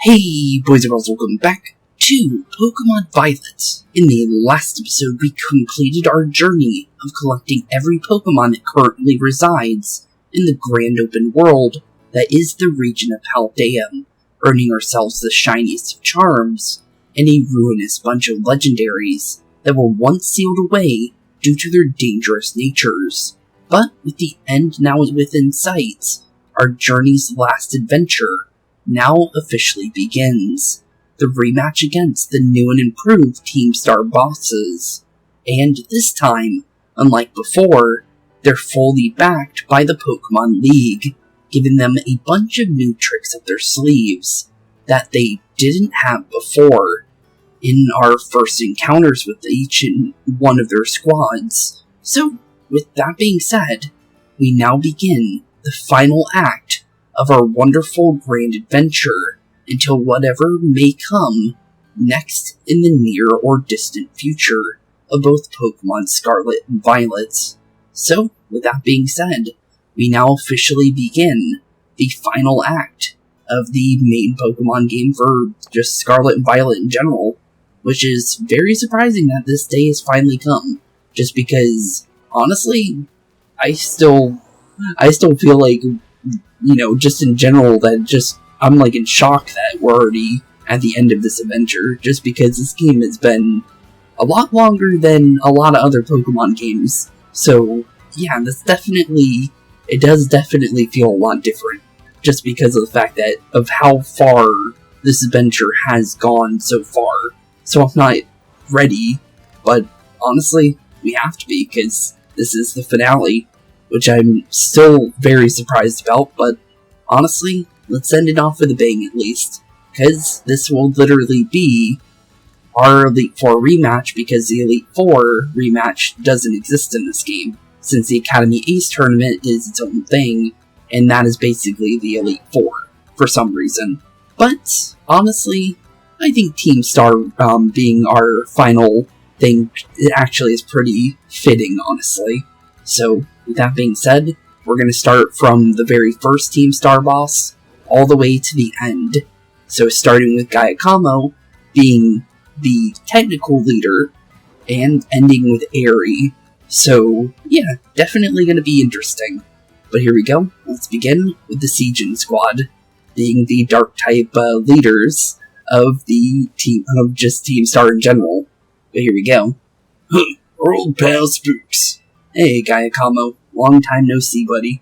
Hey boys and girls, welcome back to Pokémon Violet. In the last episode, we completed our journey of collecting every Pokémon that currently resides in the grand open world that is the region of Paldea, earning ourselves the shiniest of charms and a ruinous bunch of legendaries that were once sealed away due to their dangerous natures. But with the end now within sight, our journey's last adventure now officially begins. The rematch against the new and improved Team Star bosses. And this time, unlike before, they're fully backed by the Pokémon League, giving them a bunch of new tricks up their sleeves that they didn't have before in our first encounters with each and one of their squads. So, with that being said, we now begin the final act of our wonderful grand adventure until whatever may come next in the near or distant future of both Pokémon Scarlet and Violet. So, with that being said, we now officially begin the final act of the main Pokémon game for just Scarlet and Violet in general, which is very surprising that this day has finally come, just because, honestly, I still feel like, just in general, that I'm like in shock that we're already at the end of this adventure, just because this game has been a lot longer than a lot of other Pokemon games. So, yeah, it does definitely feel a lot different, just because of the fact that of how far this adventure has gone so far. So I'm not ready, but honestly, we have to be, because this is the finale, which I'm still very surprised about, but honestly, let's send it off with a bang at least, because this will literally be our Elite Four rematch, because the Elite Four rematch doesn't exist in this game, since the Academy Ace tournament is its own thing, and that is basically the Elite Four, for some reason. But, honestly, I think Team Star being our final thing, it actually is pretty fitting, honestly. So, with that being said, we're going to start from the very first Team Star boss, all the way to the end. So starting with Gaiacamo being the technical leader, and ending with Airy. So, yeah, definitely going to be interesting. But here we go, let's begin with the Siegen squad, being the Dark-type leaders of the team, of just Team Star in general. But here we go. Our old pal Spooks. Hey, Gaiacamo. Long time no see, buddy.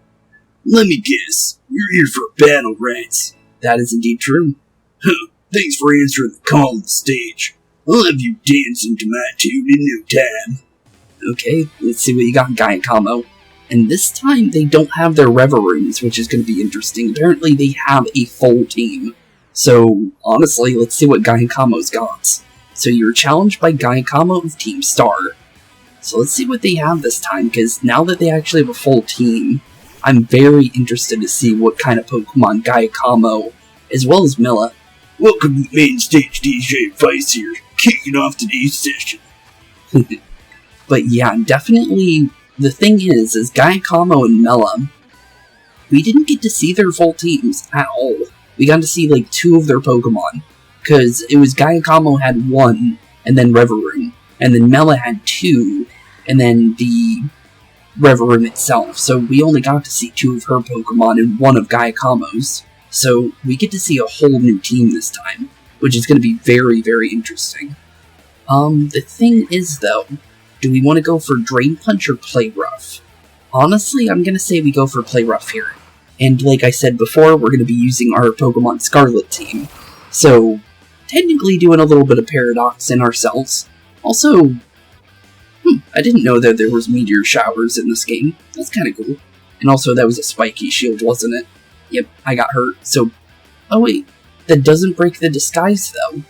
Let me guess. You're here for a battle, right? That is indeed true. Thanks for answering the call on the stage. I'll have you dancing to my tune in no time. Okay, let's see what you got, Gaiacamo. And this time, they don't have their Reveries, which is going to be interesting. Apparently, they have a full team. So, honestly, let's see what Gaiacamo's got. So, you're challenged by Gaiacamo of Team Star. So let's see what they have this time, because now that they actually have a full team, I'm very interested to see what kind of Pokemon Gaiacamo, as well as Milla. Welcome to the main stage, DJ Advice here, kicking off today's session. But yeah, definitely, the thing is Gaiacamo and Milla, we didn't get to see their full teams at all. We got to see like 2 of their Pokemon, because it was Gaiacamo had 1, and then Reverie. And then Milla had 2, and then the Reverie itself. So we only got to see 2 of her Pokemon and 1 of Gaiacamo's. So we get to see a whole new team this time, which is going to be very, very interesting. The thing is, though, do we want to go for Drain Punch or Play Rough? Honestly, I'm going to say we go for Play Rough here. And like I said before, we're going to be using our Pokemon Scarlet team. So, technically doing a little bit of Paradox in ourselves. Also, I didn't know that there was meteor showers in this game. That's kind of cool. And also, that was a spiky shield, wasn't it? Yep, I got hurt, so... Oh wait, that doesn't break the disguise, though.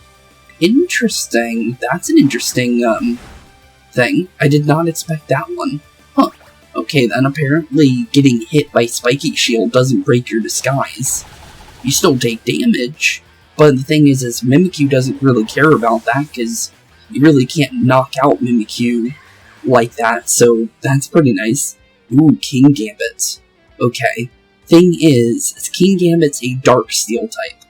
Interesting. That's an interesting, thing. I did not expect that one. Huh. Okay, then apparently getting hit by spiky shield doesn't break your disguise. You still take damage. But the thing is Mimikyu doesn't really care about that, because you really can't knock out Mimikyu like that, so that's pretty nice. Ooh, King Gambit. Okay. Thing is King Gambit's a Dark Steel type.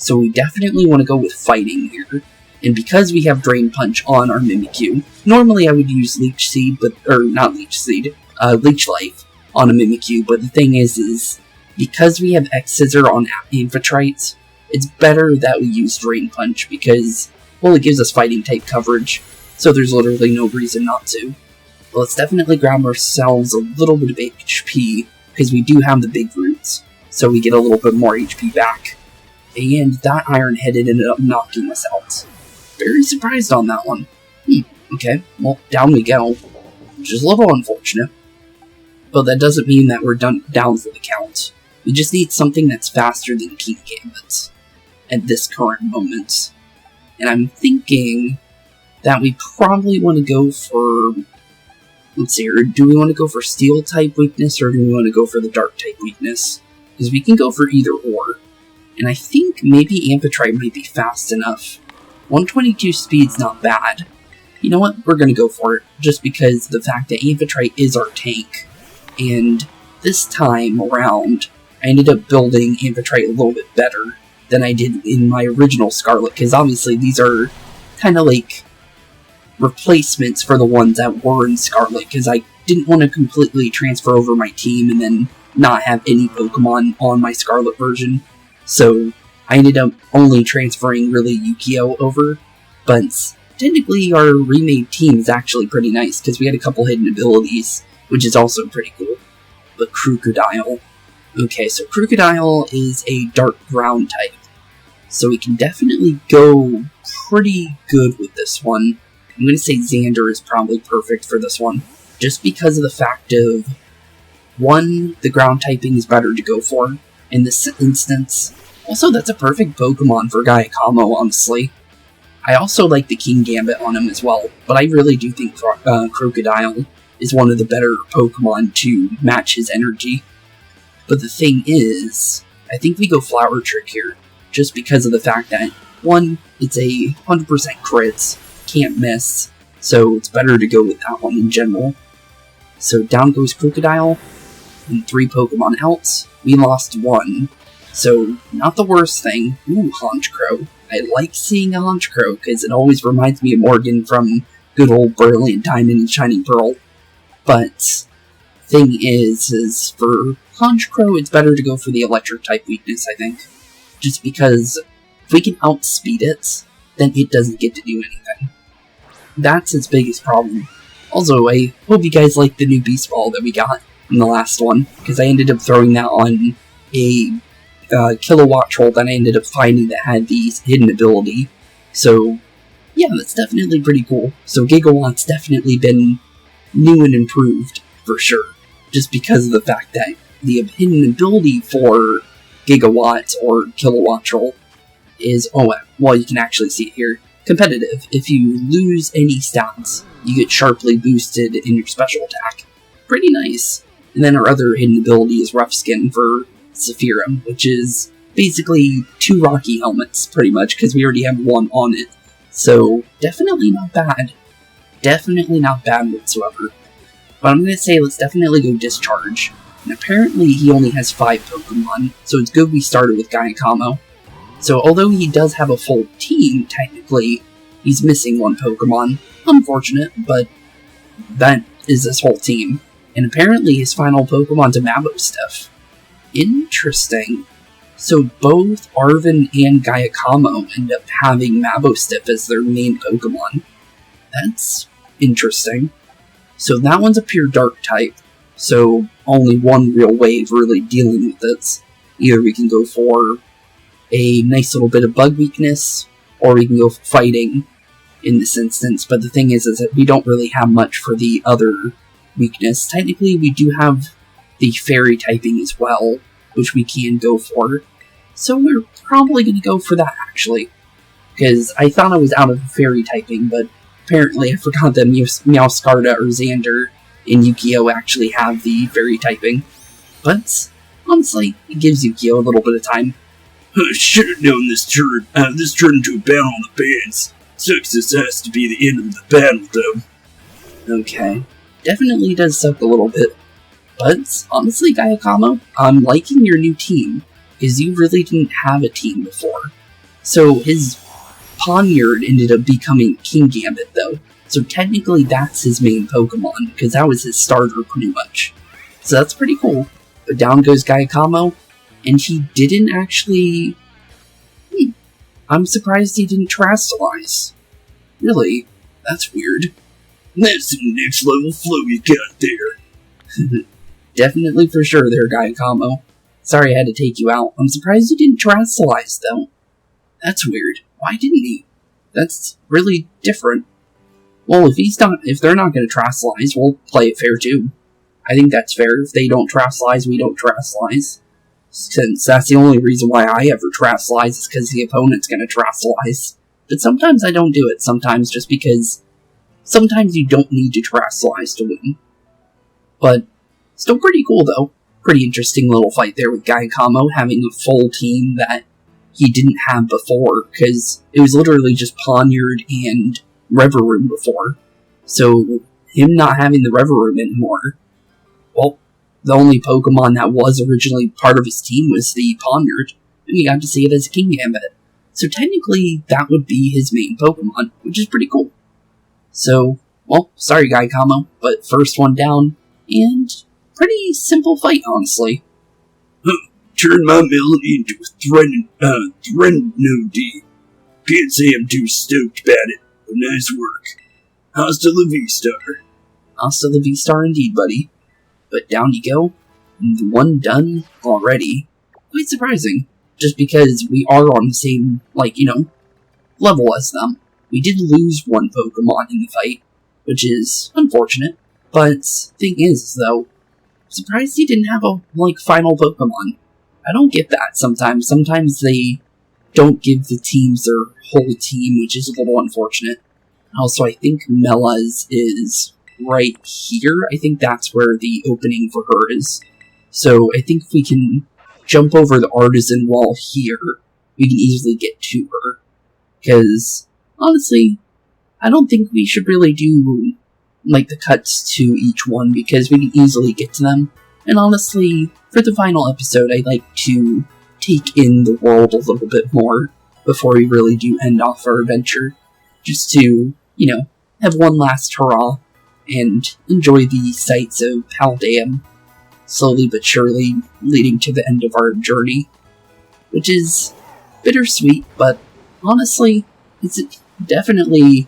So we definitely want to go with fighting here. And because we have Drain Punch on our Mimikyu, normally I would use Leech Seed, Leech Life on a Mimikyu, but the thing is because we have X-Scissor on Amphitrites, it's better that we use Drain Punch because, well, it gives us fighting type coverage, so there's literally no reason not to. But let's definitely grab ourselves a little bit of HP, because we do have the big roots, so we get a little bit more HP back. And that Iron Headed ended up knocking us out. Very surprised on that one. Okay, well, down we go, which is a little unfortunate. But that doesn't mean that we're down for the count. We just need something that's faster than King Gambit at this current moment. And I'm thinking that we probably want to go for... Let's see here, do we want to go for Steel type weakness or do we want to go for the Dark type weakness? Because we can go for either or. And I think maybe Amphitrite might be fast enough. 122 speed's not bad. You know what? We're going to go for it, just because the fact that Amphitrite is our tank. And this time around, I ended up building Amphitrite a little bit better than I did in my original Scarlet, because obviously these are kind of like replacements for the ones that were in Scarlet, because I didn't want to completely transfer over my team and then not have any Pokemon on my Scarlet version. So I ended up only transferring really Yu-Gi-Oh over, but technically our remade team is actually pretty nice because we had a couple hidden abilities, which is also pretty cool. But Crocodile. Okay, so Crocodile is a dark ground type, so we can definitely go pretty good with this one. I'm going to say Xander is probably perfect for this one, just because of the fact of, one, the ground typing is better to go for in this instance. Also, that's a perfect Pokemon for Gaiakamo, honestly. I also like the King Gambit on him as well, but I really do think Crocodile is one of the better Pokemon to match his energy. But the thing is, I think we go Flower Trick here, just because of the fact that, one, it's a 100% crits, can't miss, so it's better to go with that one in general. So down goes Crocodile, and 3 Pokemon out. We lost 1. So, not the worst thing. Ooh, Honchkrow. I like seeing a Honchkrow, because it always reminds me of Morgan from good old Brilliant Diamond and Shining Pearl. But, thing is for Honchkrow, it's better to go for the electric type weakness, I think. Just because, if we can outspeed it, then it doesn't get to do anything. That's its biggest problem. Also, I hope you guys like the new Beast Ball that we got in the last one, because I ended up throwing that on a Kilowatt Troll that I ended up finding that had these hidden ability. So, yeah, that's definitely pretty cool. So Gigawatt's definitely been new and improved, for sure. Just because of the fact that the hidden ability for Gigawatt or Kilowatt Troll is, oh, well, you can actually see it here, competitive. If you lose any stats, you get sharply boosted in your special attack. Pretty nice. And then our other hidden ability is Rough Skin for Sephiroth, which is basically 2 Rocky helmets, pretty much, because we already have 1 on it. So, definitely not bad. Definitely not bad whatsoever. But I'm going to say let's definitely go Discharge. And apparently he only has 5 Pokemon, so it's good we started with Gaiakamo. So although he does have a full team, technically, he's missing 1 Pokemon. Unfortunate, but that is his whole team. And apparently his final Pokemon's a Mabostiff. Interesting. So both Arven and Gaiakamo end up having Mabostiff as their main Pokemon. That's interesting. So that one's a pure Dark type, so only one real way of really dealing with it. Either we can go for a nice little bit of Bug weakness, or we can go for Fighting in this instance, but the thing is that we don't really have much for the other weakness. Technically, we do have the Fairy typing as well, which we can go for. So we're probably going to go for that, actually. Because I thought I was out of Fairy typing, but apparently I forgot that Meowscarda or Xander and Yu-Gi-Oh! Actually have the Fairy typing. But, honestly, it gives Yu-Gi-Oh! a little bit of time. I should have known this turned into a battle on the bands. Sucks this has to be the end of the battle, though. Okay. Definitely does suck a little bit. But, honestly, Gaiakamo, I'm liking your new team, because you really didn't have a team before. So his Poniard ended up becoming King Gambit, though. So technically that's his main Pokemon, because that was his starter pretty much. So that's pretty cool. But down goes Gaiakamo, and he didn't actually... I'm surprised he didn't Terastallize. Really? That's weird. That's some next level flow you got there. Definitely for sure there, Gaiakamo. Sorry I had to take you out. I'm surprised you didn't Terastallize, though. That's weird. Why didn't he? That's really different. Well, if they're not going to Terastallize, we'll play it fair too. I think that's fair. If they don't Terastallize, we don't Terastallize. Since that's the only reason why I ever Terastallize is because the opponent's going to Terastallize. But sometimes I don't do it. Sometimes just because sometimes you don't need to Terastallize to win. But still pretty cool though. Pretty interesting little fight there with Gaiakamo having a full team that he didn't have before, because it was literally just Poniard and Revavroom before. So him not having the Revavroom anymore, well, the only Pokemon that was originally part of his team was the Poniard, and we got to see it as a King Gambit. So technically, that would be his main Pokemon, which is pretty cool. So, well, sorry Gaiakamo, but first one down, and pretty simple fight, honestly. Turn my melody into a Threnody. Can't say I'm too stoked about it, but nice work. Hasta la vista. Hasta la vista indeed, buddy. But down you go, and one done already. Quite surprising, just because we are on the same, level as them. We did lose one Pokemon in the fight, which is unfortunate, but thing is, though, surprised he didn't have a, final Pokemon. I don't get that sometimes. Sometimes they don't give the teams their whole team, which is a little unfortunate. Also, I think Mela's is right here. I think that's where the opening for her is. So I think if we can jump over the artisan wall here, we can easily get to her. Because, honestly, I don't think we should really do, the cuts to each one, because we can easily get to them. And honestly, for the final episode, I like to take in the world a little bit more before we really do end off our adventure. Just to, have one last hurrah and enjoy the sights of Paldea, slowly but surely leading to the end of our journey. Which is bittersweet, but honestly, it's definitely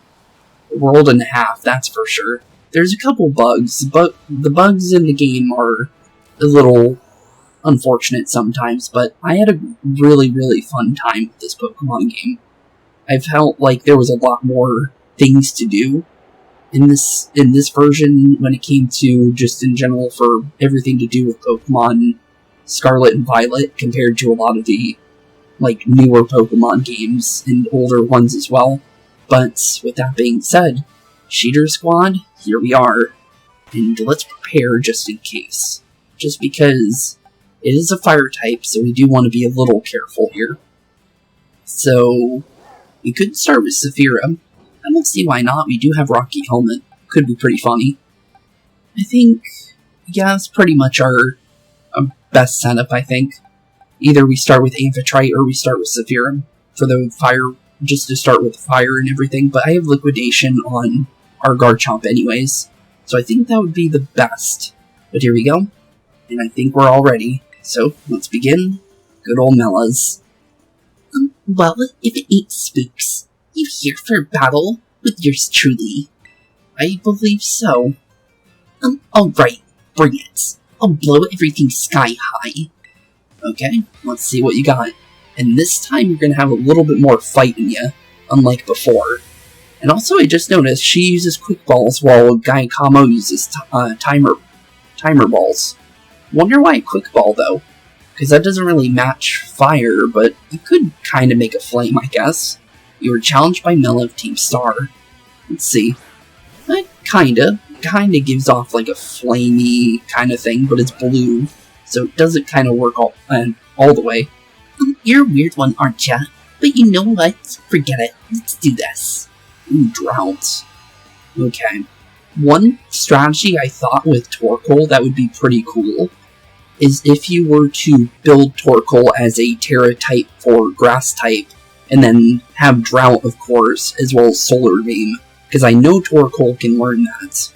a world and a half, that's for sure. There's a couple bugs, but the bugs in the game are a little unfortunate sometimes, but I had a really, really fun time with this Pokemon game. I felt like there was a lot more things to do in this version when it came to just in general for everything to do with Pokemon Scarlet and Violet compared to a lot of the newer Pokemon games and older ones as well. But with that being said, Cheater Squad, here we are, and let's prepare just in case. Just because it is a fire type, so we do want to be a little careful here. So, we could start with Saphira. I don't see why not. We do have Rocky Helmet. Could be pretty funny. I think, yeah, that's pretty much our best setup, I think. Either we start with Amphitrite or we start with Saphira for the fire, just to start with fire and everything. But I have Liquidation on our Garchomp anyways, so I think that would be the best. But here we go. And I think we're all ready. So, let's begin. Good old Melas. Well, if it ain't Spooks, you here for battle with yours truly? I believe so. Alright, bring it. I'll blow everything sky high. Okay, let's see what you got. And this time you're gonna have a little bit more fight in you, unlike before. And also, I just noticed she uses Quick Balls while Gaiakamo uses Timer Balls. Wonder why Quick Ball, though? Because that doesn't really match fire, but you could kind of make a flame, I guess. You were challenged by Mela of Team Star. Let's see. That kinda gives off like a flamey kind of thing, but it's blue, so it doesn't kind of work all the way. You're a weird one, aren't ya? But you know what? Forget it. Let's do this. Ooh, Drought. Okay. One strategy I thought with Torkoal that would be pretty cool is if you were to build Torkoal as a Terra type for Grass type And then have Drought, of course, as well as Solar Beam, because I know Torkoal can learn that.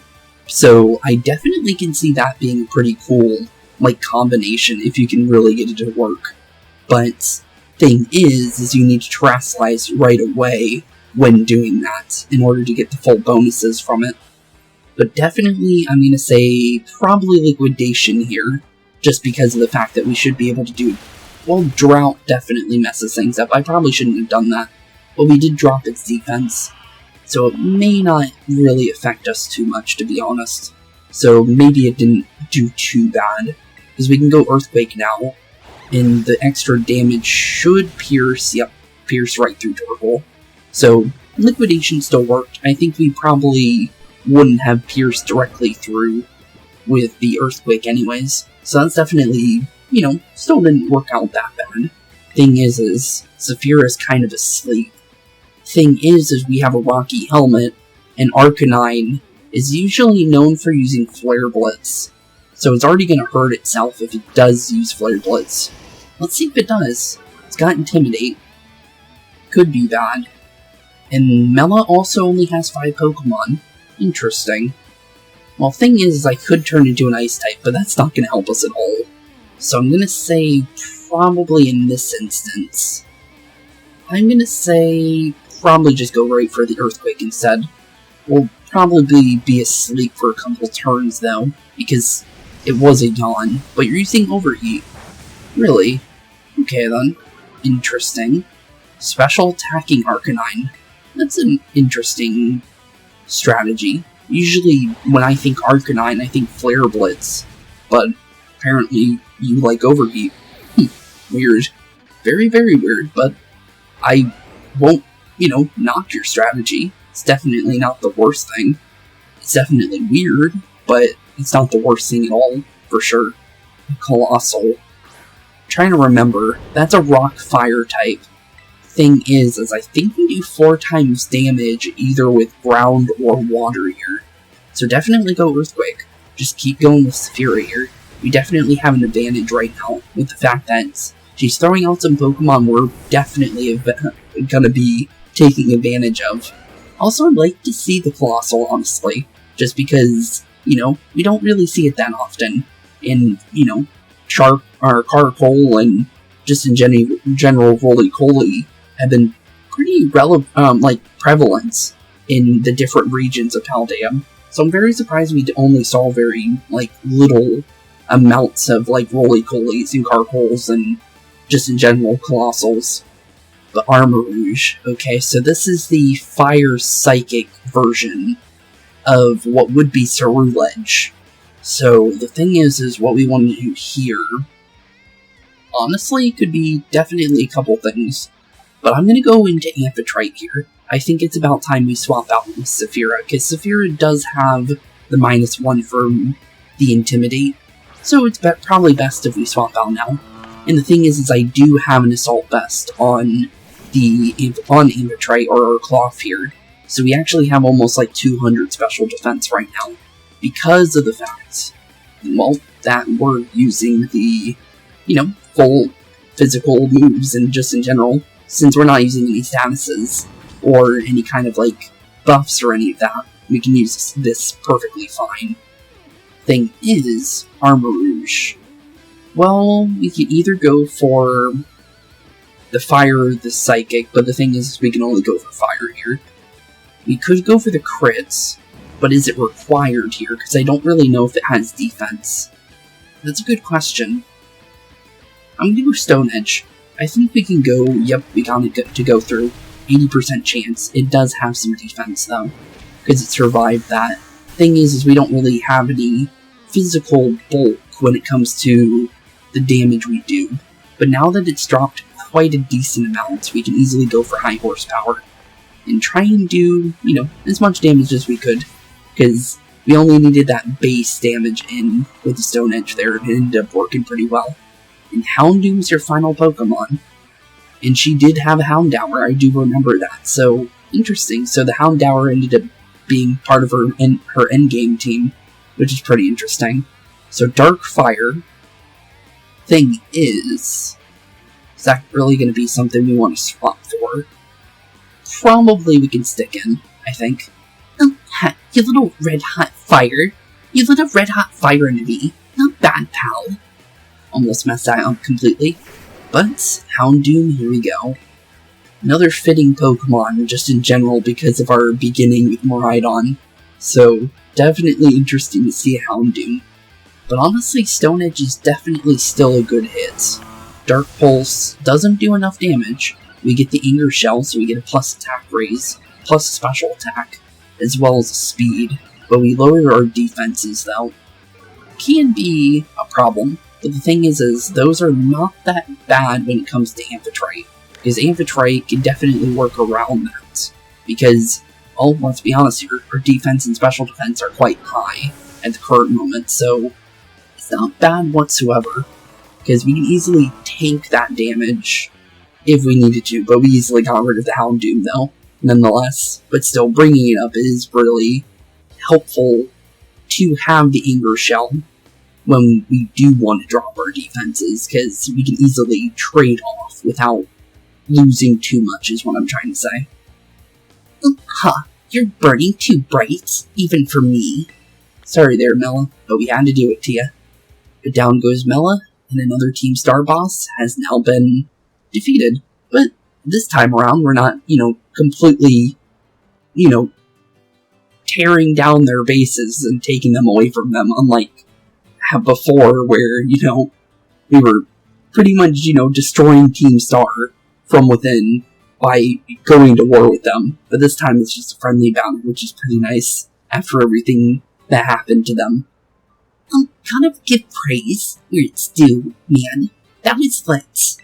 So I definitely can see that being a pretty cool, like, combination if you can really get it to work. But thing is you need to Terastallize right away when doing that in order to get the full bonuses from it. But definitely, I'm going to say probably Liquidation here, just because of the fact that we should be able to do... Well, Drought definitely messes things up. I probably shouldn't have done that. But we did drop its defense, so it may not really affect us too much, to be honest. So maybe it didn't do too bad, because we can go Earthquake now, and the extra damage should pierce right through Torkoal. So Liquidation still worked. I think we probably wouldn't have pierced directly through with the Earthquake anyways. So that's definitely, you know, still didn't work out that bad. Thing is Saphira's kind of asleep. Thing is we have a Rocky Helmet, and Arcanine is usually known for using Flare Blitz. So it's already going to hurt itself if it does use Flare Blitz. Let's see if it does. It's got Intimidate. Could be bad. And Mela also only has 5 Pokemon. Interesting. Well, thing is I could turn into an Ice type, but that's not going to help us at all. So I'm going to say probably in this instance, I'm going to say probably just go right for the Earthquake instead. We'll probably be asleep for a couple turns though, because it was a yawn, but you're using Overheat. Really? Okay then. Interesting. Special attacking Arcanine. That's an interesting strategy. Usually when I think Arcanine, I think Flare Blitz, but apparently you like Overheat. Weird. Very, very weird, but I won't, knock your strategy. It's definitely not the worst thing. It's definitely weird, but it's not the worst thing at all, for sure. Colossal. Trying to remember, that's a rock-fire type. Thing is I think we do 4 times damage either with ground or water here. So definitely go Earthquake. Just keep going with Saphira here. We definitely have an advantage right now with the fact that she's throwing out some Pokemon we're definitely gonna be taking advantage of. Also, I'd like to see the Colossal, honestly, just because, we don't really see it that often. And, Shark, or Caracol, and just in general Roly-Coly have been pretty prevalent in the different regions of Paldea. So I'm very surprised we only saw very, little amounts of, Roly-Colys and Caracols and just in general Colossals. The Armarouge. Okay, so this is the Fire Psychic version of what would be Ceruledge. So the thing is what we want to do here, honestly, could be definitely a couple things. But I'm going to go into Amphitrite here. I think it's about time we swap out with Saphira, because Saphira does have the -1 from the Intimidate, so it's probably best if we swap out now. And the thing is I do have an Assault Vest on Amphitrite or Cloth here, so we actually have almost 200 special defense right now, because of the fact, that we're using the, full physical moves and just in general, since we're not using any statuses or any kind of buffs or any of that, we can use this perfectly fine. Thing is, Armarouge. Well, we can either go for the Fire or the Psychic, but the thing is we can only go for Fire here. We could go for the crits, but is it required here? Because I don't really know if it has defense. That's a good question. I'm gonna go Stone Edge. I think we can go, yep, we got it to go through. 80% chance. It does have some defense, though, because it survived that. Thing is we don't really have any physical bulk when it comes to the damage we do. But now that it's dropped quite a decent amount, we can easily go for high horsepower and try and do, as much damage as we could, because we only needed that base damage in with the Stone Edge there, and it ended up working pretty well. And Houndoom's your final Pokemon. And she did have a Houndour, I do remember that. So, interesting. So the Houndour ended up being part of her endgame team, which is pretty interesting. So Dark Fire. Thing is, Is that really going to be something we want to swap for? Probably we can stick in, I think. Oh, you little red-hot fire. You lit a red-hot fire into me. Not bad, pal. Almost messed that up completely. But, Houndoom, here we go. Another fitting Pokemon, just in general, because of our beginning with Miraidon. So, definitely interesting to see Houndoom. But honestly, Stone Edge is definitely still a good hit. Dark Pulse doesn't do enough damage. We get the Anger Shell, so we get a plus attack raise, plus a special attack, as well as speed. But we lower our defenses, though. Can be a problem. But the thing is those are not that bad when it comes to Amphitrite. Because Amphitrite can definitely work around that. Because, well, let's be honest here, our defense and special defense are quite high at the current moment, so it's not bad whatsoever. Because we can easily tank that damage if we needed to, but we easily got rid of the Houndoom, though, nonetheless. But still, bringing it up is really helpful to have the Anger Shell when we do want to drop our defenses, because we can easily trade off without losing too much, is what I'm trying to say. Ha! You're burning too bright, even for me. Sorry there, Mela, but we had to do it to you. But down goes Mela, and another Team Star boss has now been defeated. But this time around, we're not, completely, tearing down their bases and taking them away from them, unlike before, where, we were pretty much, destroying Team Star from within by going to war with them. But this time it's just a friendly battle, which is pretty nice after everything that happened to them. Gotta give praise where it's due, man. That was lit.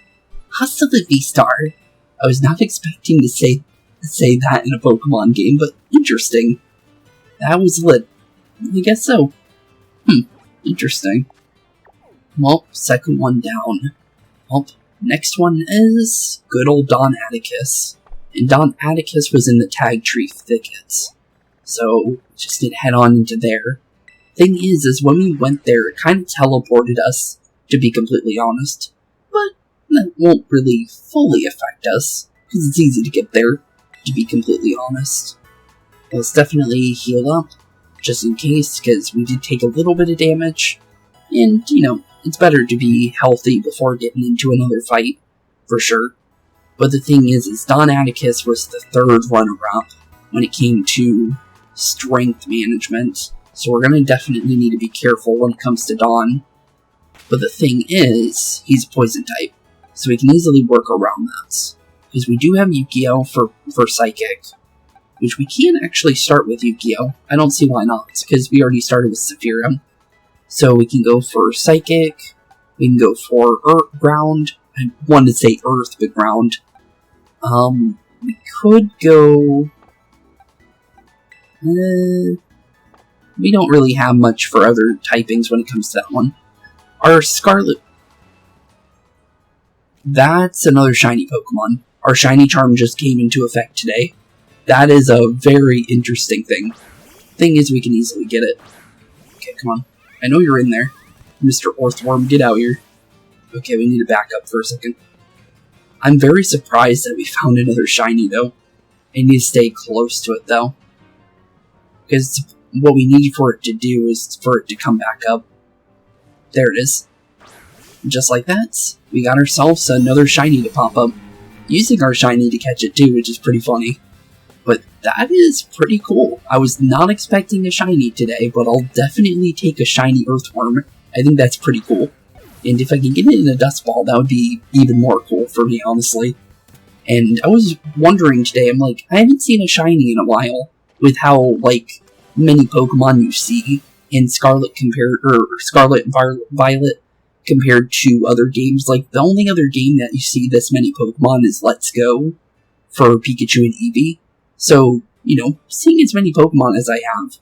Hasta the V-Star. I was not expecting to say that in a Pokemon game, but interesting. That was lit. I guess so. Interesting. Well, second one down. Well, next one is good old Don Atticus. And Don Atticus was in the Tag Tree thickets. So, just did head on into there. Thing is when we went there, it kind of teleported us, to be completely honest. But that won't really fully affect us, because it's easy to get there, to be completely honest. Let's definitely heal up, just in case, because we did take a little bit of damage. And, it's better to be healthy before getting into another fight, for sure. But the thing is Don Atticus was the third runner-up when it came to strength management. So we're going to definitely need to be careful when it comes to Don. But the thing is, he's a poison type, so we can easily work around that. Because we do have Yu-Gi-Oh! for Psychic, which we can actually start with Yu-Gi-Oh! I don't see why not, because we already started with Sephiroth. So we can go for Psychic, we can go for Ground. I wanted to say Earth, but Ground. We could go... we don't really have much for other typings when it comes to that one. Our Scarlet... That's another shiny Pokemon. Our shiny charm just came into effect today. That is a very interesting thing. Thing is, we can easily get it. Okay, come on. I know you're in there. Mr. Orthworm, get out here. Okay, we need to back up for a second. I'm very surprised that we found another shiny, though. I need to stay close to it, though. Because what we need for it to do is for it to come back up. There it is. And just like that, we got ourselves another shiny to pop up. Using our shiny to catch it too, which is pretty funny. But that is pretty cool. I was not expecting a shiny today, but I'll definitely take a shiny Earthworm. I think that's pretty cool. And if I can get it in a Dust Ball, that would be even more cool for me, honestly. And I was wondering today, I'm like, I haven't seen a shiny in a while, with how, many Pokemon you see in Scarlet and Violet compared to other games. The only other game that you see this many Pokemon is Let's Go for Pikachu and Eevee. So, seeing as many Pokemon as I have,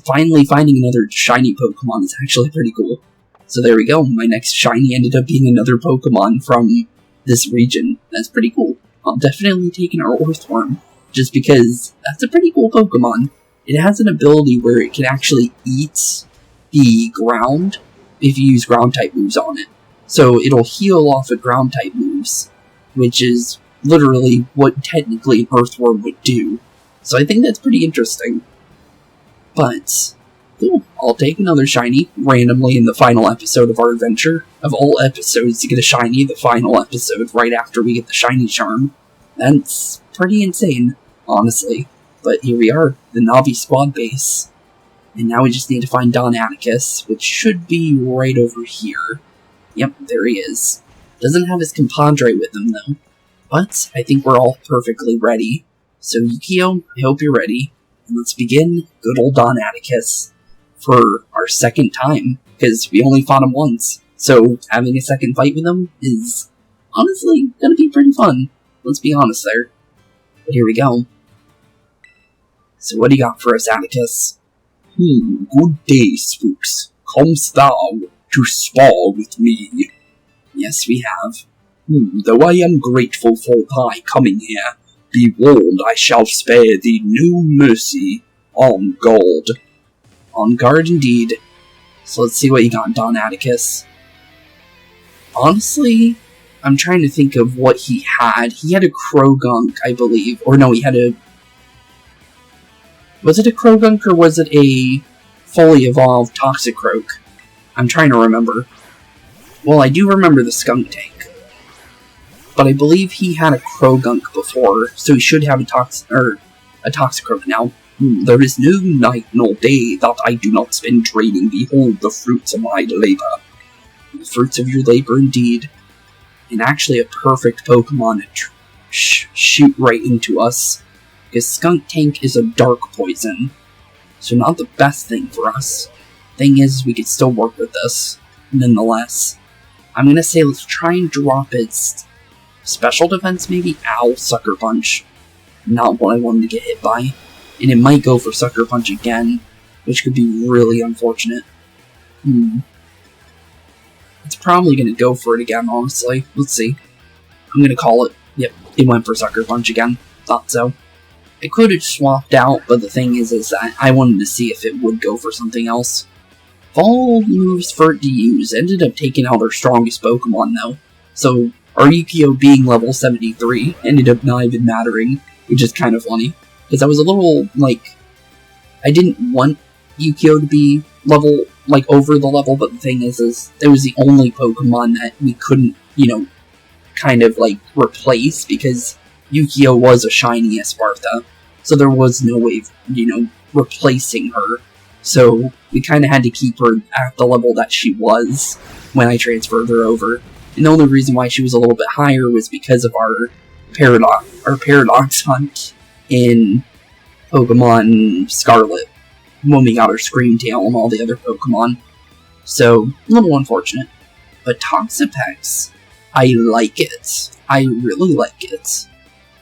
finally finding another shiny Pokemon is actually pretty cool. So there we go, my next shiny ended up being another Pokemon from this region. That's pretty cool. I'm definitely taking our Earthworm, just because that's a pretty cool Pokemon. It has an ability where it can actually eat the ground if you use ground type moves on it. So it'll heal off a ground type move moves, which is literally what technically an Earthworm would do. So I think that's pretty interesting. But, cool, I'll take another shiny randomly in the final episode of our adventure. Of all episodes to get a shiny, the final episode right after we get the shiny charm. That's pretty insane, honestly. But here we are, the Navi squad base. And now we just need to find Don Atticus, which should be right over here. Yep, there he is. Doesn't have his compadre with him, though. But I think we're all perfectly ready. So Yukio, I hope you're ready. And let's begin good old Don Atticus for our second time, because we only fought him once. So having a second fight with him is honestly gonna be pretty fun. Let's be honest there. But here we go. So what do you got for us, Atticus? Good day, Spooks. Comest thou to spar with me? Yes, we have. Though I am grateful for thy coming here, be warned I shall spare thee no mercy. On guard. On guard indeed. So let's see what you got, Don Atticus. Honestly, I'm trying to think of what he had. He had a Krogunk, I believe. Or no, he had a... Was it a Krogunk or was it a fully evolved Toxicroak? I'm trying to remember. Well, I do remember the Skunk Tank. But I believe he had a Krogunk before, so he should have a Toxicroak now. There is no night nor day that I do not spend trading. Behold the fruits of my labor. The fruits of your labor, indeed. And actually a perfect Pokemon to shoot right into us. Because Skunk Tank is a dark poison. So not the best thing for us. Thing is, we could still work with this. Nonetheless. I'm gonna say let's try and drop its special defense maybe? Ow, Sucker Punch. Not what I wanted to get hit by. And it might go for Sucker Punch again. Which could be really unfortunate. It's probably gonna go for it again, honestly. Let's see. I'm gonna call it. Yep, it went for Sucker Punch again. Thought so. I could have swapped out, but the thing is that I wanted to see if it would go for something else. Of all moves for it to use, ended up taking out our strongest Pokemon though. So, our Yukio being level 73 ended up not even mattering, which is kind of funny. Because I was a little, like, I didn't want Yukio to be level, like, over the level, but the thing is it was the only Pokemon that we couldn't, you know, kind of, like, replace, because Yukio was a shiny Esparta, so there was no way of, you know, replacing her. So we kind of had to keep her at the level that she was when I transferred her over. And the only reason why she was a little bit higher was because of our Paradox hunt in Pokemon Scarlet, when we got our Screamtail and all the other Pokemon. So, a little unfortunate. But Toxapex, I like it. I really like it.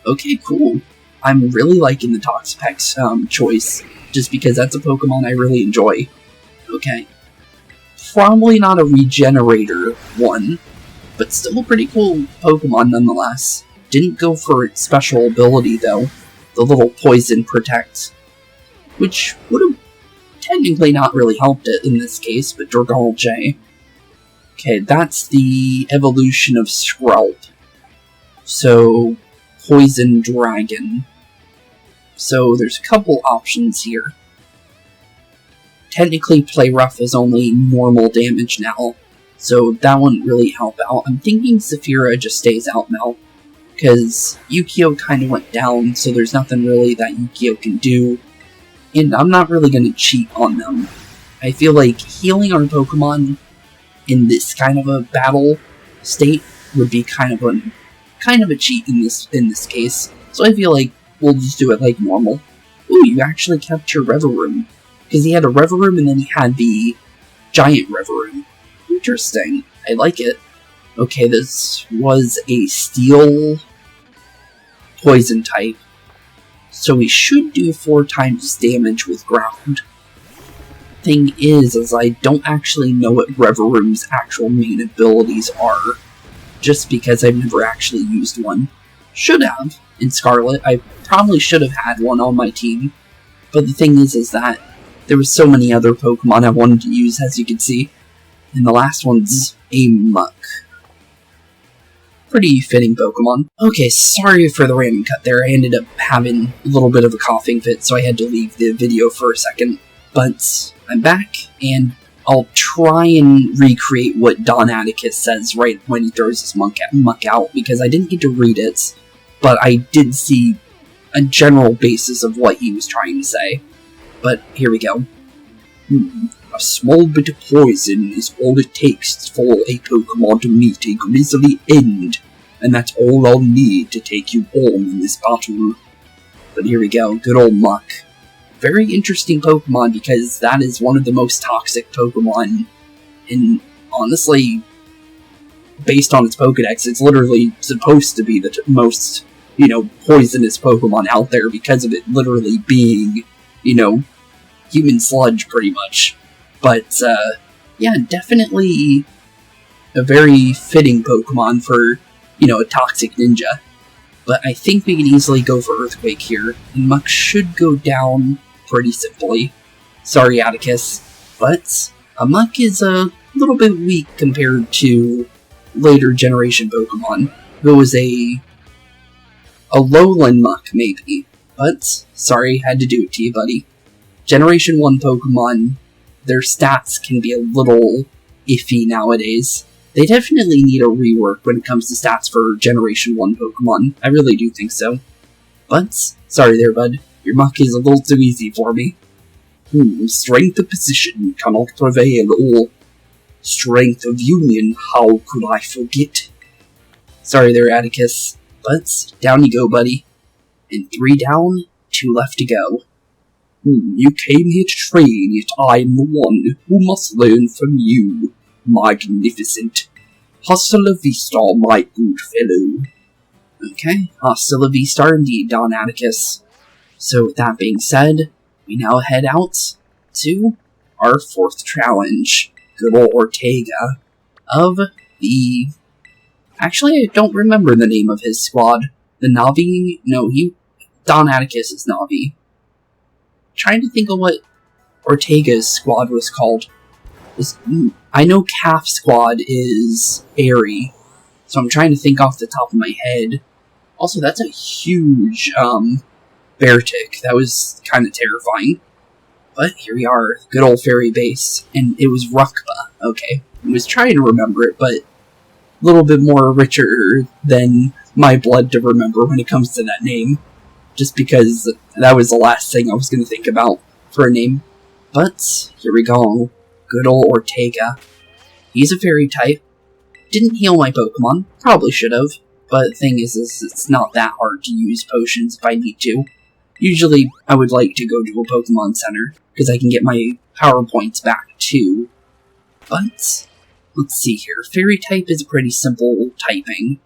Okay, cool. I'm really liking the Toxapex choice, just because that's a Pokemon I really enjoy. Okay. Probably not a Regenerator one, but still a pretty cool Pokemon nonetheless. Didn't go for its special ability though, the little Poison Protect, which would have technically not really helped it in this case, but Dragal J. Okay, that's the evolution of Skrelp. So, Poison Dragon. So there's a couple options here. Technically, Play Rough is only normal damage now, so that wouldn't really help out. I'm thinking Saphira just stays out now, because Yukio kind of went down, so there's nothing really that Yukio can do, and I'm not really going to cheat on them. I feel like healing our Pokemon in this kind of a battle state would be kind of a cheat in this case. So I feel like we'll just do it like normal. Ooh, you actually kept your Reverum. Because he had a Reverum and then he had the Giant Reverum. Interesting. I like it. Okay, this was a Steel Poison type. So we should do 4 times damage with Ground. Thing is I don't actually know what Reverum's actual main abilities are. Just because I've never actually used one. Should have. In Scarlet, I probably should have had one on my team. But the thing is that there were so many other Pokemon I wanted to use, as you can see. And the last one's a Muck. Pretty fitting Pokemon. Okay, sorry for the random cut there. I ended up having a little bit of a coughing fit, so I had to leave the video for a second. But I'm back, and I'll try and recreate what Don Atticus says right when he throws his muck out, because I didn't get to read it, but I did see a general basis of what he was trying to say. But here we go. A small bit of poison is all it takes for a Pokemon to meet a grisly end, and that's all I'll need to take you on in this battle. But here we go, good old Muck. Very interesting Pokemon, because that is one of the most toxic Pokemon, and honestly, based on its Pokedex, it's literally supposed to be the most, poisonous Pokemon out there, because of it literally being, human sludge, pretty much. But, yeah, definitely a very fitting Pokemon for, a toxic ninja. But I think we can easily go for Earthquake here, and Muck should go down pretty simply. Sorry, Atticus, but a Muck is a little bit weak compared to later generation Pokemon. It was a lowland Muck, maybe. But, sorry, had to do it to you, buddy. Generation 1 Pokemon, their stats can be a little iffy nowadays. They definitely need a rework when it comes to stats for Generation 1 Pokemon. I really do think so. But, sorry there, bud. Your Muck is a little too easy for me. Strength of position cannot prevail, or strength of union, how could I forget? Sorry there, Atticus. But, down you go, buddy. And 3 down, 2 left to go. You came here to train, yet I'm the one who must learn from you. Magnificent. Hasta la vista, my good fellow. Okay, hasta la vista indeed, Don Atticus. So with that being said, we now head out to our 4th challenge. Good old Ortega of the... Actually, I don't remember the name of his squad. The Navi? No, Don Atticus is Navi. Trying to think of what Ortega's squad was called. I know Calf Squad is Airy, so I'm trying to think off the top of my head. Also, that's a huge Beartic. That was kind of terrifying. But here we are, good old fairy base, and it was Rukba. Okay, I was trying to remember it, but a little bit more richer than my blood to remember when it comes to that name. Just because that was the last thing I was going to think about for a name. But, here we go. Good old Ortega. He's a fairy type. Didn't heal my Pokemon. Probably should have. But the thing is it's not that hard to use potions if I need to. Usually, I would like to go to a Pokemon Center, because I can get my power points back too. But, let's see here. Fairy type is a pretty simple typing.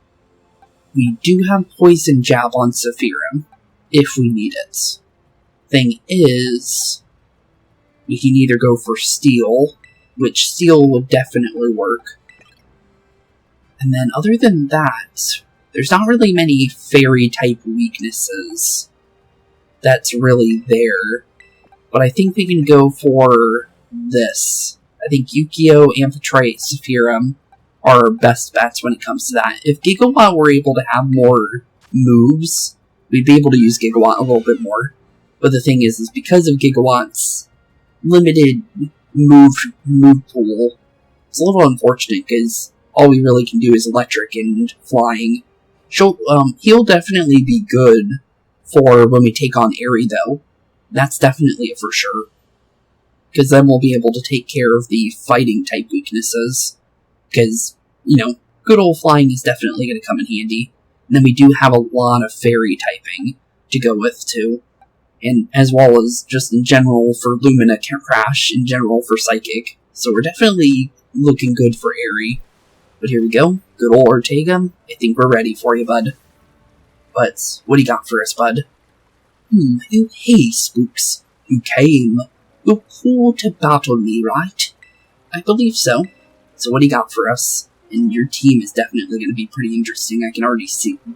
We do have Poison Jab on Sephiroth, if we need it. Thing is, we can either go for Steel, which Steel would definitely work. And then other than that, there's not really many fairy type weaknesses that's really there. But I think we can go for this. I think Yukio, Amphitrite, Sephiroth are our best bets when it comes to that. If Gigawatt were able to have more moves, we'd be able to use Gigawatt a little bit more. But the thing is because of Gigawatt's limited move pool, it's a little unfortunate, because all we really can do is electric and flying. He'll definitely be good for when we take on Airy, though. That's definitely a for sure. Because then we'll be able to take care of the fighting type weaknesses. Because, good old flying is definitely going to come in handy. And then we do have a lot of fairy typing to go with, too. And as well as just in general for Lumina Crash, in general for Psychic. So we're definitely looking good for Airy. But here we go. Good old Ortega. I think we're ready for you, bud. But, what do you got for us, bud? Oh, hey, Spooks. You came. You're called to battle me, right? I believe so. So what do you got for us? And your team is definitely going to be pretty interesting. I can already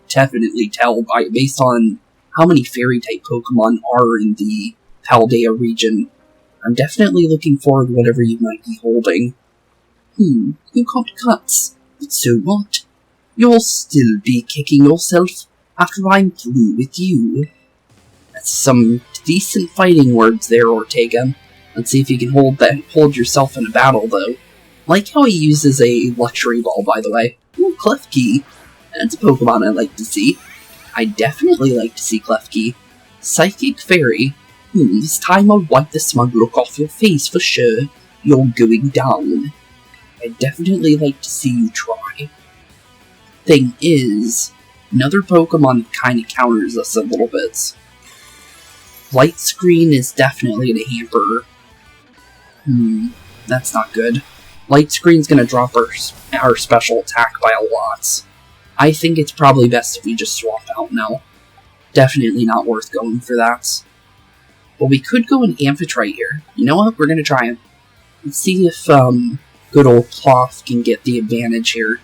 definitely tell based on how many fairy-type Pokemon are in the Paldea region. I'm definitely looking forward to whatever you might be holding. You got cuts. But so what? You'll still be kicking yourself after I'm through with you. That's some decent fighting words there, Ortega. Let's see if you can hold yourself in a battle, though. Like how he uses a luxury ball, by the way. Ooh, Klefki. That's a Pokemon I like to see. I definitely like to see Klefki. Psychic Fairy. This time I'll wipe the smug look off your face for sure. You're going down. I definitely like to see you try. Thing is, another Pokemon that kind of counters us a little bit. Light Screen is definitely going to hamper. That's not good. Light Screen's going to drop our special attack by a lot. I think it's probably best if we just swap out now. Definitely not worth going for that. But we could go an Amphitrite here. You know what? We're going to try it. Let's see if good old Cloth can get the advantage here.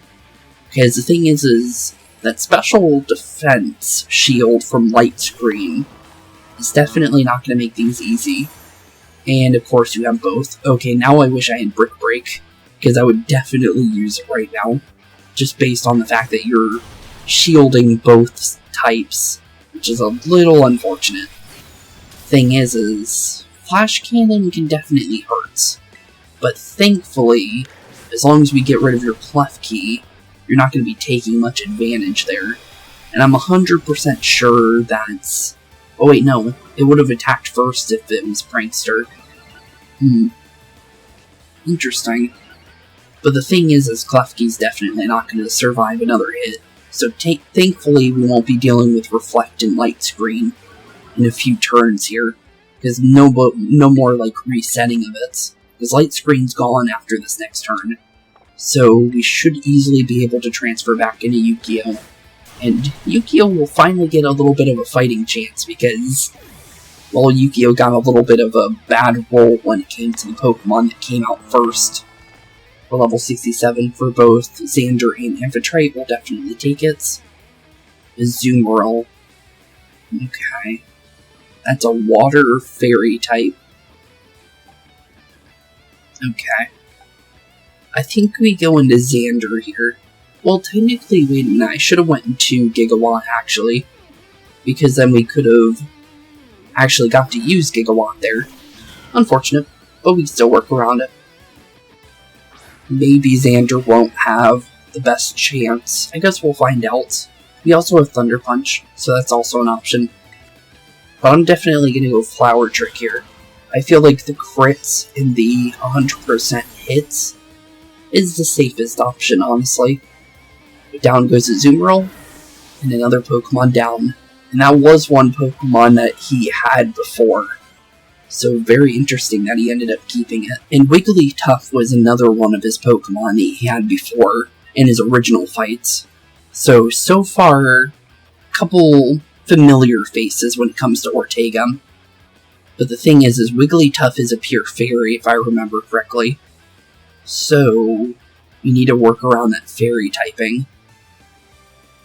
Because the thing is that special defense shield from Light Screen is definitely not going to make things easy. And of course you have both. Okay, now I wish I had Brick Break, because I would definitely use it right now. Just based on the fact that you're shielding both types, which is a little unfortunate. Thing is Flash Cannon can definitely hurt. But thankfully, as long as we get rid of your Klefki, you're not going to be taking much advantage there. And I'm 100% sure that's... Oh wait, no. It would have attacked first if it was Prankster. Interesting. But the thing is Klefki's definitely not going to survive another hit. So thankfully we won't be dealing with Reflect and Light Screen in a few turns here. Because no more like resetting of it. Because Light Screen's gone after this next turn. So we should easily be able to transfer back into Yu-Gi-Oh! And Yu-Gi-Oh! Will finally get a little bit of a fighting chance because, well, Yu-Gi-Oh! Got a little bit of a bad roll when it came to the Pokemon that came out first. For level 67 for both Xander and Amphitrite, we'll definitely take it. Azumarill. Okay. That's a water fairy type. Okay. I think we go into Xander here. Well, technically, wait a minute, I should have went into Gigawatt, actually. Because then we could have actually got to use Gigawatt there. Unfortunate, but we still work around it. Maybe Xander won't have the best chance. I guess we'll find out. We also have Thunder Punch, so that's also an option. But I'm definitely going to go Flower Trick here. I feel like the crits and the 100% hits is the safest option, honestly. Down goes Azumarill, and another Pokemon down. And that was one Pokemon that he had before. So very interesting that he ended up keeping it. And Wigglytuff was another one of his Pokemon he had before in his original fights. So far, a couple familiar faces when it comes to Ortega. But the thing is Wigglytuff is a pure fairy, if I remember correctly. So, we need to work around that fairy typing.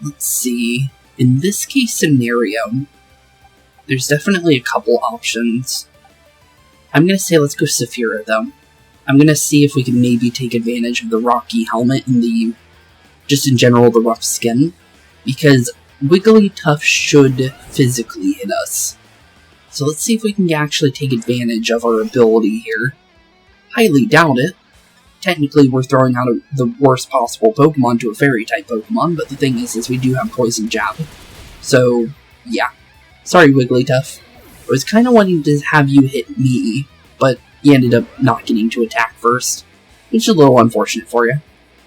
Let's see. In this case scenario, there's definitely a couple options. I'm going to say let's go Saphira, though. I'm going to see if we can maybe take advantage of the rocky helmet and the, just in general, the rough skin. Because Wigglytuff should physically hit us. So let's see if we can actually take advantage of our ability here. Highly doubt it. Technically, we're throwing out the worst possible Pokemon to a Fairy-type Pokemon, but the thing is we do have Poison Jab. So, yeah. Sorry, Wigglytuff. I was kind of wanting to have you hit me, but you ended up not getting to attack first, which is a little unfortunate for you.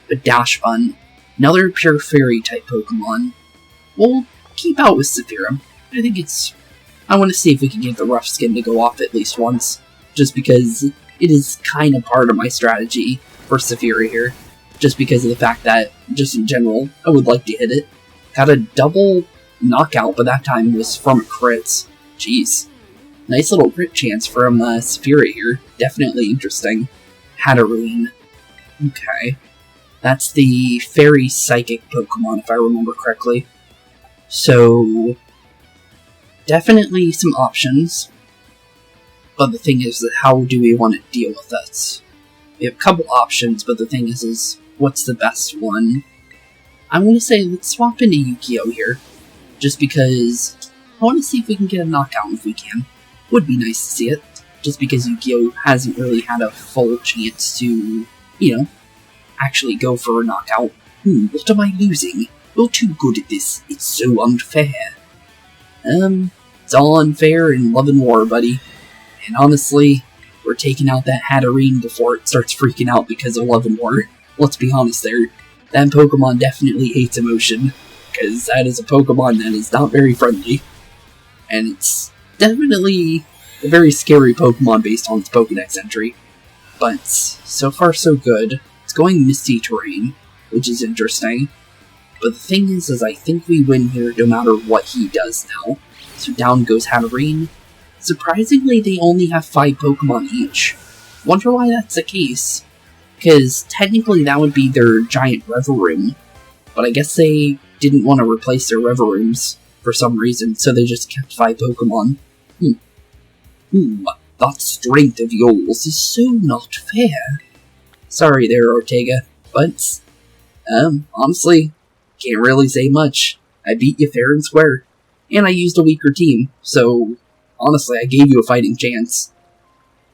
But Dash Bun, another pure Fairy-type Pokemon. We'll keep out with Saphira. I think I want to see if we can get the rough skin to go off at least once, just because it is kind of part of my strategy for Saphira here, just because of the fact that, just in general, I would like to hit it. Got a double knockout, but that time was from a crit. Jeez. Nice little crit chance from Saphira here. Definitely interesting. Hatterene. Okay. That's the Fairy Psychic Pokemon, if I remember correctly. So, definitely some options. But the thing is, how do we want to deal with this? We have a couple options, but the thing is what's the best one? I'm going to say let's swap into Yukio here. Just because I want to see if we can get a knockout if we can. Would be nice to see it. Just because Yukio hasn't really had a full chance to, actually go for a knockout. What am I losing? You're too good at this. It's so unfair. It's all unfair in Love and War, buddy. And honestly, we're taking out that Hatterene before it starts freaking out because of Love and War. Let's be honest there. That Pokemon definitely hates emotion, because that is a Pokemon that is not very friendly. And it's definitely a very scary Pokemon based on its Pokedex entry. But so far so good. It's going Misty Terrain, which is interesting. But the thing is I think we win here no matter what he does now. So down goes Hatterene. Surprisingly, they only have 5 Pokemon each. Wonder why that's the case. Because technically that would be their giant Reverum. But I guess they didn't want to replace their Reverums for some reason, so they just kept 5 Pokemon. That strength of yours is so not fair. Sorry there, Ortega, but, honestly, can't really say much. I beat you fair and square. And I used a weaker team, so, honestly, I gave you a fighting chance.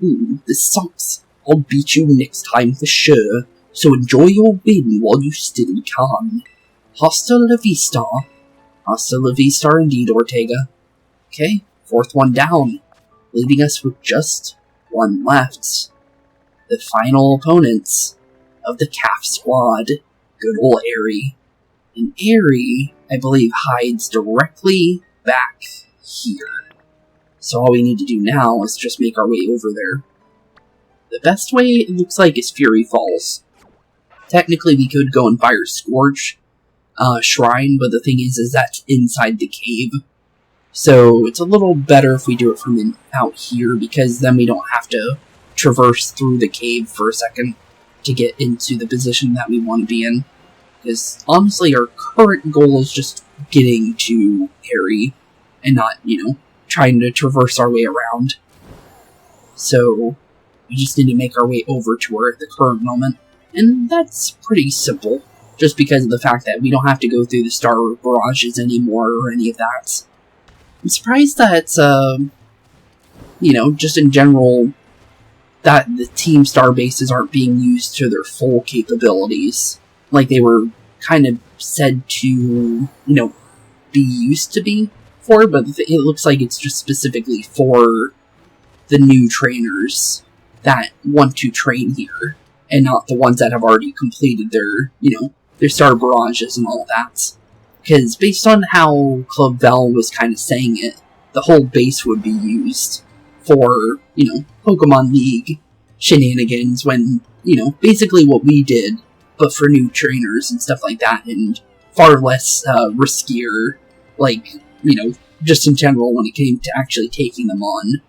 This sucks. I'll beat you next time for sure, so enjoy your win while you still can. Hasta la vista. Hasta la vista indeed, Ortega. Okay, 4th one down, leaving us with just 1 left. The final opponents of the Calf Squad. Good ol' Airy. And Airy, I believe, hides directly back here. So all we need to do now is just make our way over there. The best way, it looks like, is Fury Falls. Technically, we could go and fire Scorch Shrine, but the thing is that's inside the cave. So it's a little better if we do it from out here, because then we don't have to traverse through the cave for a second to get into the position that we want to be in. Because honestly, our current goal is just getting to Harry and not, trying to traverse our way around. So we just need to make our way over to her at the current moment. And that's pretty simple, just because of the fact that we don't have to go through the star barrages anymore or any of that. I'm surprised that, just in general, that the Team Star bases aren't being used to their full capabilities. Like they were kind of said to, be used to be for, but it looks like it's just specifically for the new trainers that want to train here, and not the ones that have already completed their, their star barrages and all that. Because based on how Clavell was kind of saying it, the whole base would be used for, Pokemon League shenanigans when, basically what we did, but for new trainers and stuff like that, and far less riskier, just in general when it came to actually taking them on.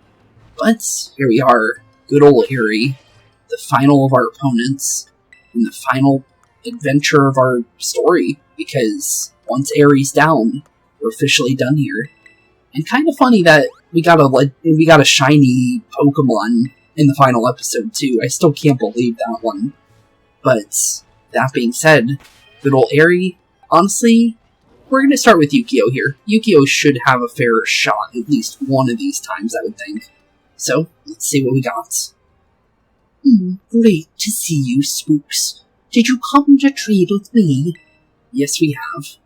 But here we are, good old Harry, the final of our opponents, and the final adventure of our story, because once Aries down, we're officially done here. And kind of funny that we got a shiny Pokemon in the final episode too. I still can't believe that one. But that being said, good old Airy, honestly, we're going to start with Yukio here. Yukio should have a fair shot at least one of these times, I would think. So, let's see what we got. Great to see you, Spooks. Did you come to trade with me? Yes, we have.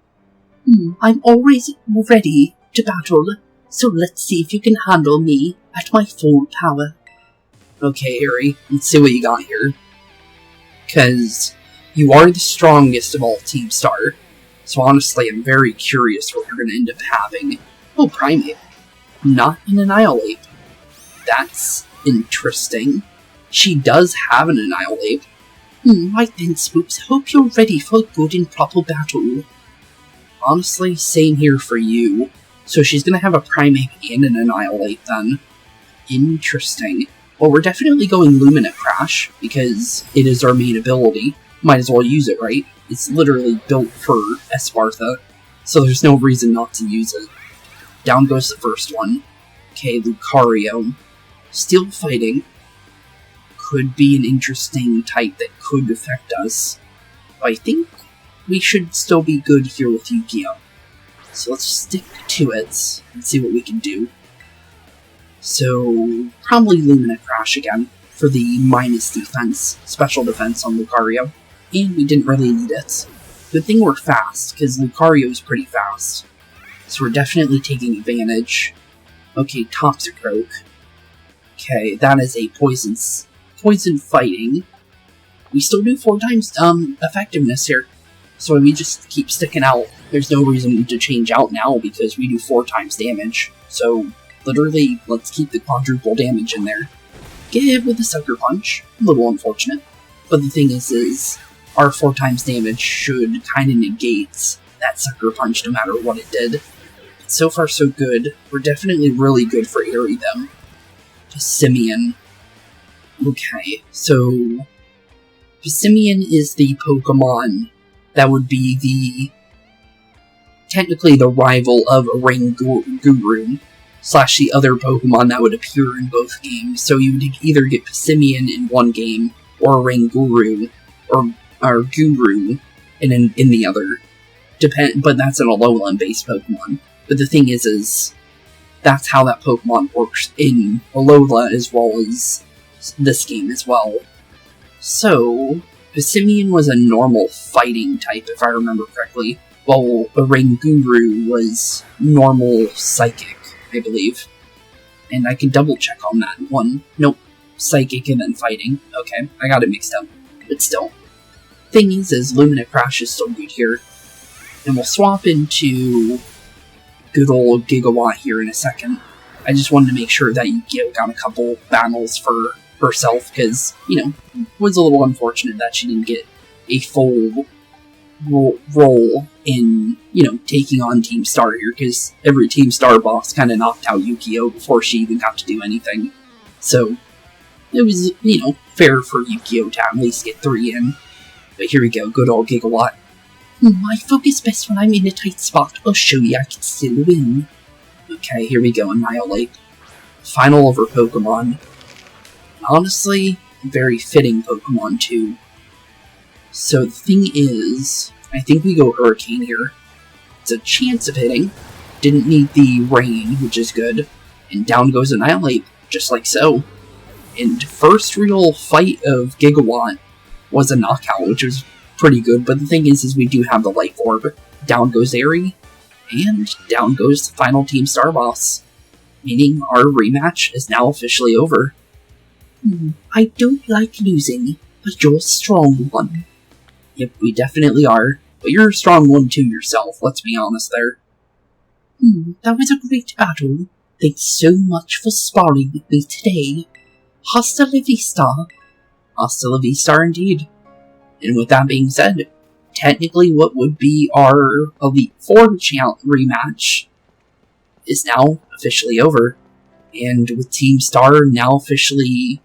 I'm always ready to battle, so let's see if you can handle me at my full power. Okay, Airy, let's see what you got here. Because you are the strongest of all Team Star, so honestly I'm very curious what you're going to end up having. Oh, Primeape. Not an Annihilate. That's interesting. She does have an Annihilate. Right then, Spooks. Hope you're ready for a good and proper battle. Honestly, same here for you. So she's gonna have a Primeape and an Annihilate then. Interesting. Well, we're definitely going Luminate Crash, because it is our main ability. Might as well use it, right? It's literally built for Espartha, so there's no reason not to use it. Down goes the first one. Okay, Lucario. Steel Fighting. Could be an interesting type that could affect us. But I think we should still be good here with Yu-Gi-Oh! So let's stick to it and see what we can do. So, probably Lumina Crash again for the minus defense, special defense on Lucario. And we didn't really need it. Good thing we're fast, because Lucario is pretty fast. So we're definitely taking advantage. Okay, Toxicroak. Okay, that is a poison fighting. We still do 4 times effectiveness here. So we just keep sticking out. There's no reason to change out now because we do 4 times damage. So literally, let's keep the quadruple damage in there. Get hit with a Sucker Punch. A little unfortunate. But the thing is our 4 times damage should kind of negate that Sucker Punch no matter what it did. So far so good. We're definitely really good for Airy them. Simeon. Okay, so Simeon is the Pokemon that would be technically the rival of a Rain Guru, / the other Pokemon that would appear in both games. So you would either get Simeon in one game, or a Rain Guru, or Guru in the other. But that's an Alolan-based Pokemon. But the thing is that's how that Pokemon works in Alola as well as this game as well. So, Simeon was a normal fighting type, if I remember correctly, while a Rain Guru was normal psychic, I believe. And I can double check on that one. Nope, psychic and then fighting. Okay, I got it mixed up. But still. Thing is Lumina Crash is still good here. And we'll swap into good old Gigawatt here in a second. I just wanted to make sure that Yu-Gi-Oh! Got a couple battles for herself, because, it was a little unfortunate that she didn't get a full role in, taking on Team Star here, because every Team Star boss kind of knocked out Yu-Gi-Oh! Before she even got to do anything. So, it was, fair for Yu-Gi-Oh! To at least get 3 in. But here we go, good old Gigawatt. I focus best when I'm in a tight spot. I'll show you I can still win. Okay, here we go, Annihilate. Final over Pokemon. Honestly, very fitting Pokemon too. So the thing is, I think we go Hurricane here. It's a chance of hitting. Didn't need the rain, which is good. And down goes Annihilate, just like so. And first real fight of Gigawatt was a knockout, which was pretty good, but the thing is we do have the Life Orb. Down goes Airy, and down goes the final Team Star boss. Meaning our rematch is now officially over. I don't like losing, but you're a strong one. Yep, we definitely are. But you're a strong one too yourself, let's be honest there. That was a great battle. Thanks so much for sparring with me today. Hasta la vista. Hasta la vista indeed. And with that being said, technically what would be our Elite Four rematch is now officially over. And with Team Star now officially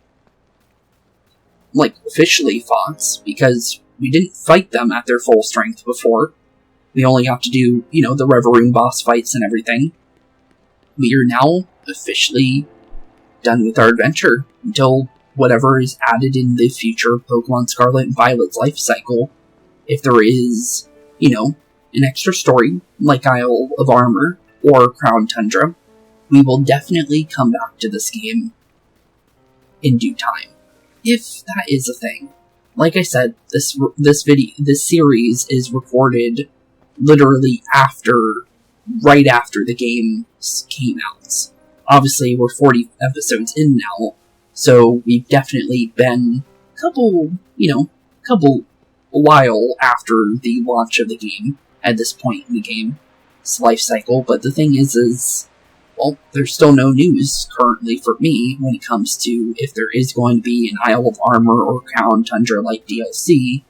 fought, because we didn't fight them at their full strength before. We only got to do, the Reverie boss fights and everything. We are now officially done with our adventure until whatever is added in the future Pokemon Scarlet and Violet's life cycle. If there is, an extra story, like Isle of Armor or Crown Tundra, we will definitely come back to this game in due time. If that is a thing. Like I said, this series is recorded literally right after the game came out. Obviously, we're 40 episodes in now, so we've definitely been a while after the launch of the game, at this point in the game's life cycle, but the thing is, well, there's still no news currently for me when it comes to if there is going to be an Isle of Armor or Crown Tundra like DLC,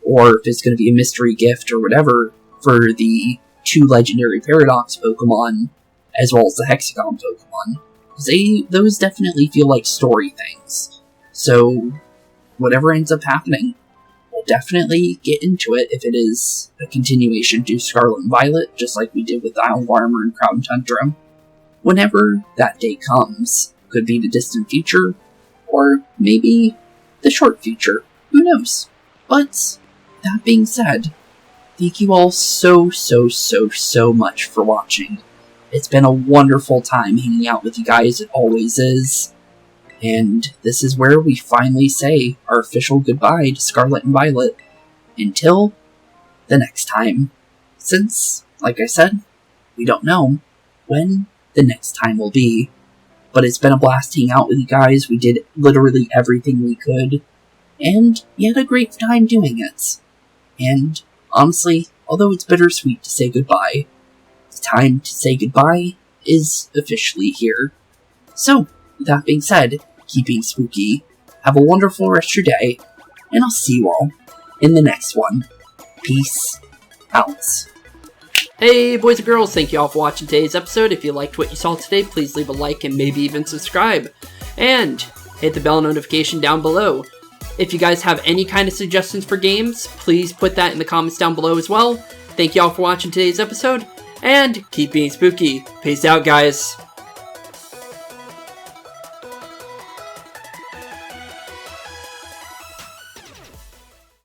or if it's going to be a mystery gift or whatever for the 2 legendary Paradox Pokemon, as well as the Hexagon Pokemon. Those definitely feel like story things. So, whatever ends up happening, we'll definitely get into it if it is a continuation to Scarlet and Violet, just like we did with Isle of Armor and Crown Tundra. Whenever that day comes, could be the distant future, or maybe the short future, who knows. But, that being said, thank you all so much for watching. It's been a wonderful time hanging out with you guys, it always is. And this is where we finally say our official goodbye to Scarlet and Violet. Until the next time. Since, like I said, we don't know when the next time will be. But it's been a blast hanging out with you guys. We did literally everything we could. And we had a great time doing it. And honestly, although it's bittersweet to say goodbye, the time to say goodbye is officially here. So, with that being said, keep being spooky, have a wonderful rest of your day, and I'll see you all in the next one. Peace out. Hey boys and girls, thank you all for watching today's episode. If you liked what you saw today, please leave a like and maybe even subscribe. And hit the bell notification down below. If you guys have any kind of suggestions for games, please put that in the comments down below as well. Thank you all for watching today's episode, and keep being spooky. Peace out, guys.